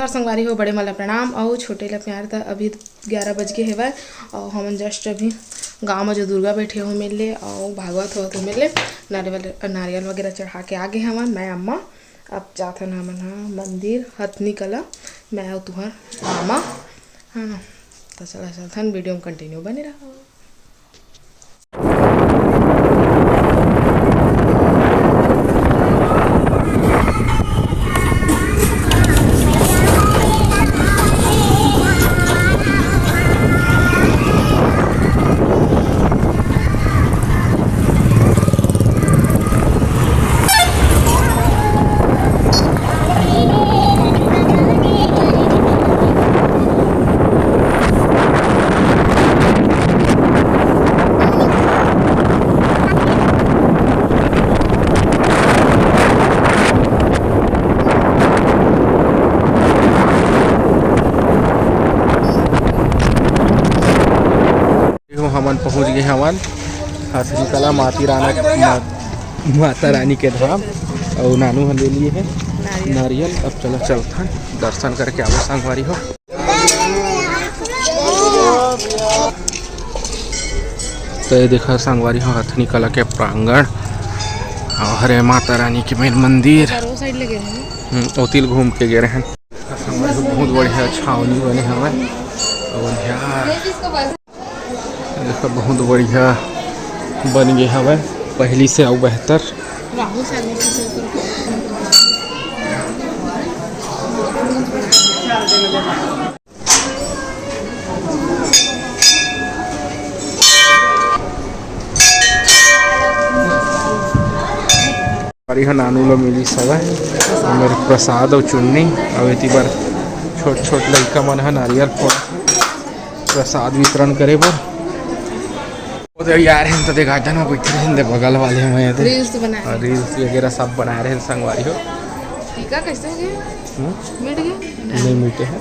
हर संगवारी हो बड़े मला प्रणाम और छोटे ला प्यार था। अभी 11 बज के हेवा और हम जस्ट अभी गांव में जो दुर्गा बैठे हो मिले और भागवत हो तो मिले नारियल वगैरह चढ़ा के आगे हवन मैं अम्मा अब जाते ना मन मंदिर हथनी कला मैं और तुहर मामा है ना। तो चला चलथन वीडियो में कंटिन्यू बने रहा। हमन पहुंच गए हवन हथनी कला माता रानी के धाम और नानू हम ले लिए हैं नारियल। अब चलो चलते दर्शन करके आओ संगवारी हो। तो ये देखो संगवारी हो हथनी कला के प्रांगण और हरे माता रानी के मेन मंदिर ओतिल घूम के गए हैं। बहुत बढ़िया छावनी बने हमें और देखो बहुत बढ़िया बन गए हवे पहली से और बेहतर। नानू लो मिली सब मेरे प्रसाद और चुन्नी और इतनी बार छोट छोट लड़का मन है नारियल फोड़ प्रसाद वितरण करे बर यार हम तो देखा था ना बैठे रहे बगल वाले में रील्स वगैरह सब बना रहे हैं संगवारी हो। टीका कैसे हो गया मिट गया नहीं मिटे हैं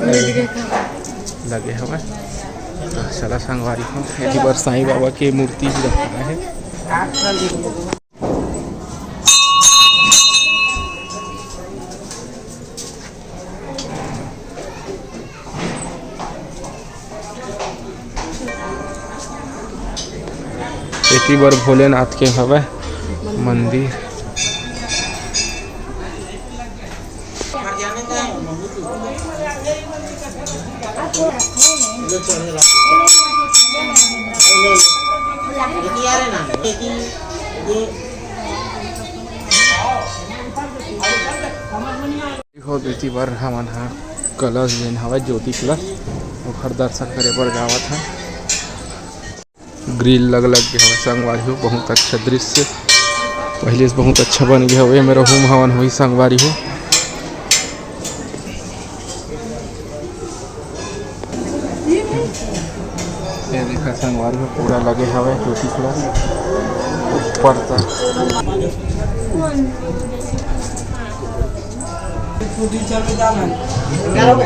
लगे हमें। तो चला संगवारी हो एक बार साईं बाबा की मूर्ति भी रखा है। एक बार भोलेनाथ के हवे मंदिर बेटी बार हमन कलश जेन हवे ज्योति कलश ओखर दर्शन करे बर जावत है। ग्रिल लग के हवा संगवारी हो बहुत अच्छा दृश्य पहले से बहुत अच्छा बन गया हुए मेरा होम हवन हुई संगवारी हो। ये देखा संगवारी हो पूरा लगे हवे ज्योति कलश ऊपर तक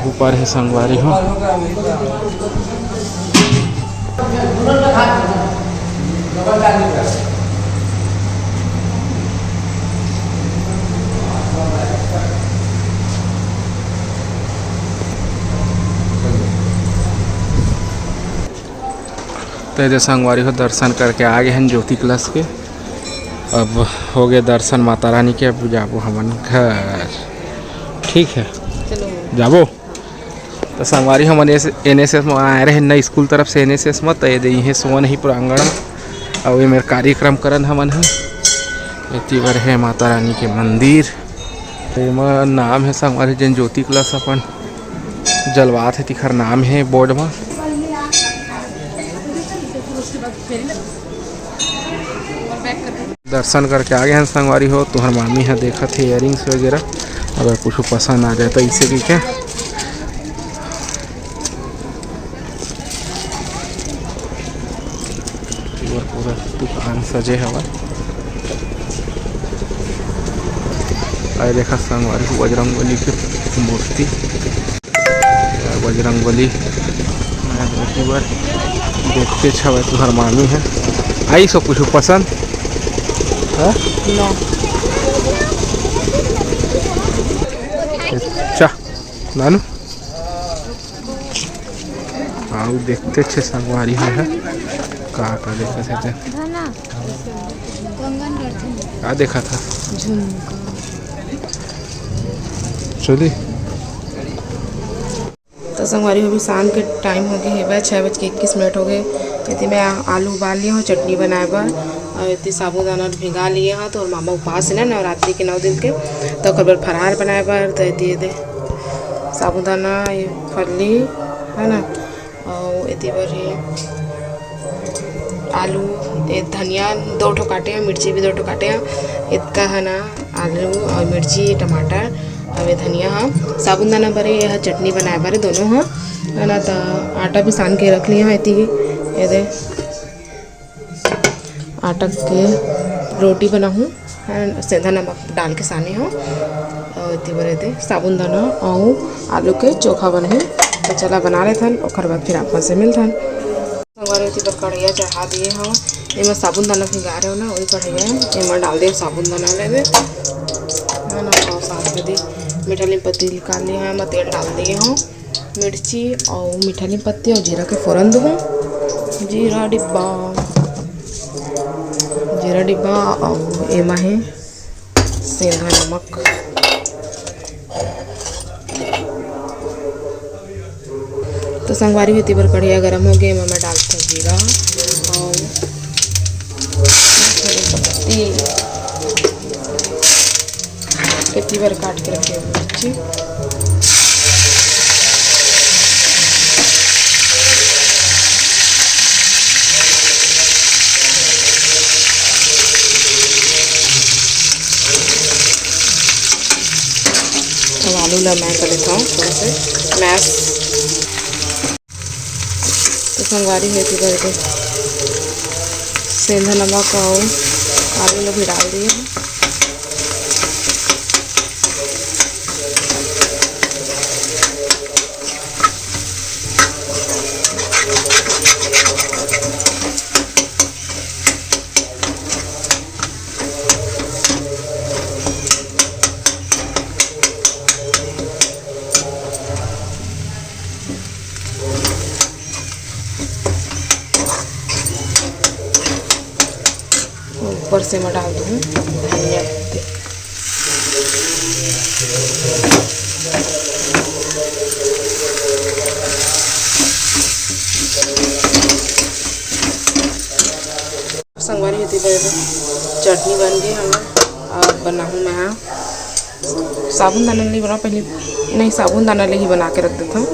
ऊपर है संगवारी हो। तो संगवारी हो दर्शन करके आ गए हैं ज्योति कलश के। अब हो गए दर्शन माता रानी के। अब जाबो हमन घर ठीक है जाबो। तो संगवारी हम NSS में आए रहे नई स्कूल तरफ से NSS में तो ये सोन ही प्रांगण और ये मेरे कार्यक्रम करन हमन है। इतनी बार है माता रानी के मंदिर नाम है संगवारी जन ज्योति कलश अपन जलवात है तिखर नाम है बोर्ड में। दर्शन करके आ गए हैं संगवारी हो। तुहर मामी है देखा थे इयरिंग्स वगैरह अगर कुछ पसंद आ जाए तो इसे भी क्या पूरा दुकान सजे हवा। देखा संगवारी को बजरंगबली की मूर्ति बजरंगबली देखते छवे तुहर मामी है आई सब कुछ पसंद चा नानू हाँ वो देखते छे संगवारी है का देखा थे का देखा था चली। तो संगवारी अभी शाम के टाइम हो गए है 6:21 हो गए। इतनी मैं आलू उबाल लिया हूँ चटनी बनाए बर और इतनी साबूदाना भिगा लिए हाँ। तो मामा उपवास है ना नवरात्रि के 9 दिन के तो कल फरार बनाए बर तो दे साबूदाना ये फली है ना और इतनी बार आलू धनिया 2 ठो काटे हैं मिर्ची भी 2 ठो काटे हैं इतना है ना आलू और मिर्ची टमाटर और धनिया हाँ साबुदाना बरे यह चटनी बनाए बारे दोनों हाँ है ना। तो आटा भी सान के रख लिया इतनी ये आटा के रोटी बनाऊँ है सेंधा नमक डाल के साने हो और इतनी बार ये साबुदाना और आलू के चोखा बने तो चला बना रहे थे और बाद फिर आप से मिलता हमारे इतनी बार कढ़ैया चढ़ा दिए हाँ इमें साबुदाना भिगा रहे हो ना वही कढ़ैया इमें डाल दिए साबुदाना ले दे है ना और साथ में दी मीठा नीम पत्ती निकाल लिए हैं मैं तेल डाल दिए हूँ मिर्ची और मीठा नीम पत्ती और जीरा के फ़ौरन दूँ जीरा डिब्बा और एमा है सेंधा नमक तो संगवारी हुई बार कढ़िया गर्म हो गई मैं डालती हूँ जीरा और पत्ती इतनी बार काट के रखी है मिर्ची अब आलू ला मैं कर लेता हूँ थोड़ा से मैश तो संगवारी मेथी करके सेंधा नमक और आलू भी डाल दिए ऊपर से मैं डाल दूँ धनिया पत्ती संगवारी होती है चटनी बन गई हमें और बनाऊँ मैं साबुन दाना नहीं बना पहले नहीं साबुन दाना ले ही बना के रख देता हूँ